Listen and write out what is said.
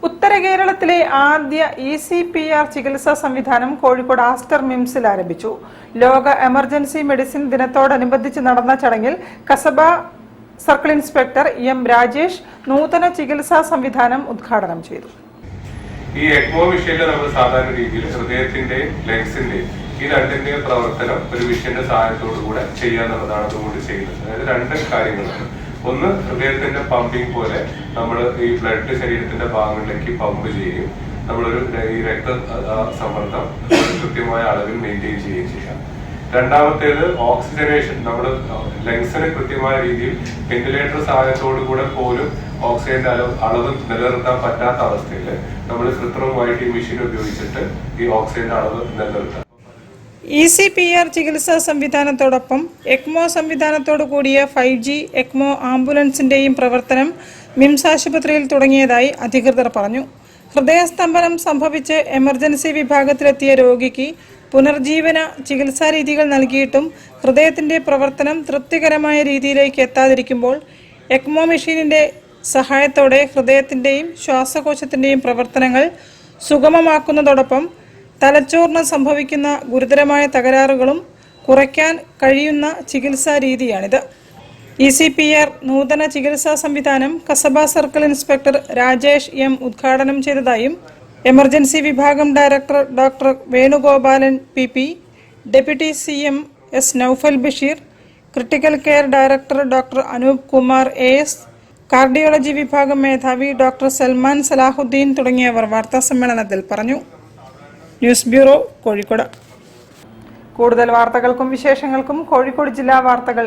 ഉത്തര കേരളത്തിലെ ആദ്യ ECPR ചികിത്സാ സംവിധാനം കോഴിക്കോട് ആസ്റ്റർ മിംസിൽ ആരംഭിച്ചു. ലോക എമർജൻസി മെഡിസിൻ ദിനത്തോടനുബന്ധിച്ച് നടന്ന ചടങ്ങിൽ Kasaba circle inspector M. Rajesh നൂതന ചികിത്സാ സംവിധാനം ഉദ്ഘാടനം ചെയ്തു. ഈ എക്മോ മെഷീനിൽ നമ്മൾ സാധാരണ രീതിയിൽ ഹൃദയത്തിന്റെയും ലങ്സിന്റെയും ഈ രണ്ടിന്റെയും പ്രവർത്തനം ഒരു മെഷീന്റെ സഹായത്തോടു കൂടെ ചെയ്യാന്നുള്ളതാണ് അതുകൊണ്ട് ചെയ്യുന്നത്. അതായത് രണ്ട് കാര്യങ്ങളാണ്. ഒന്ന്, ഹൃദയത്തിന്റെ പമ്പിങ് പോലെ നമ്മൾ ഈ ബ്ലഡ് ശരീരത്തിന്റെ ഭാഗങ്ങളിലേക്ക് പമ്പ് ചെയ്യും. നമ്മളൊരു ഈ രക്ത സമ്മർദ്ദം കൃത്യമായ അളവിൽ മെയിൻറ്റെയിൻ ചെയ്യുകയും ചെയ്യാം. രണ്ടാമത്തേത് ഓക്സിജനേഷൻ. നമ്മൾ ലങ്സിന് കൃത്യമായ രീതിയിൽ വെന്റിലേറ്റർ സഹായത്തോടു കൂടെ പോലും ഓക്സിജന്റെ അളവ് നിലനിർത്താൻ പറ്റാത്ത അവസ്ഥയിൽ നമ്മൾ കൃത്രിമമായിട്ട് ഈ മെഷീൻ ഉപയോഗിച്ചിട്ട് ഈ ഓക്സിജന്റെ അളവ് നിലനിർത്താം. ECPR ചികിത്സാ സംവിധാനത്തോടൊപ്പം എക്മോ സംവിധാനത്തോടു കൂടിയ 5G എക്മോ ആംബുലൻസിന്റെയും പ്രവർത്തനം മിംസ് ആശുപത്രിയിൽ തുടങ്ങിയതായി അധികൃതർ പറഞ്ഞു. ഹൃദയസ്തംഭനം സംഭവിച്ച് എമർജൻസി വിഭാഗത്തിലെത്തിയ രോഗിക്ക് പുനർജീവന ചികിത്സാ രീതികൾ നൽകിയിട്ടും ഹൃദയത്തിന്റെ പ്രവർത്തനം തൃപ്തികരമായ രീതിയിലേക്ക് എത്താതിരിക്കുമ്പോൾ എക്മോ മെഷീനിന്റെ സഹായത്തോടെ ഹൃദയത്തിന്റെയും ശ്വാസകോശത്തിന്റെയും പ്രവർത്തനങ്ങൾ സുഗമമാക്കുന്നതോടൊപ്പം തലച്ചോറിന് സംഭവിക്കുന്ന ഗുരുതരമായ തകരാറുകളും കുറയ്ക്കാൻ കഴിയുന്ന ചികിത്സാ രീതിയാണിത്. ECPR നൂതന ചികിത്സാ സംവിധാനം Kasaba circle inspector Rajesh M. ഉദ്ഘാടനം ചെയ്തതായും എമർജൻസി വിഭാഗം director doctor Venugopalan PP, deputy CM S. Naufal Basheer, critical care director doctor Anoop Kumar AS, cardiology വിഭാഗം മേധാവി ഡോക്ടർ സൽമാൻ സലാഹുദ്ദീൻ തുടങ്ങിയവർ വാർത്താസമ്മേളനത്തിൽ പറഞ്ഞു. News bureau, Kozhikode. കൂടുതൽ വാർത്തകൾക്കും വിശേഷങ്ങൾക്കും കോഴിക്കോട് ജില്ലാ വാർത്തകൾ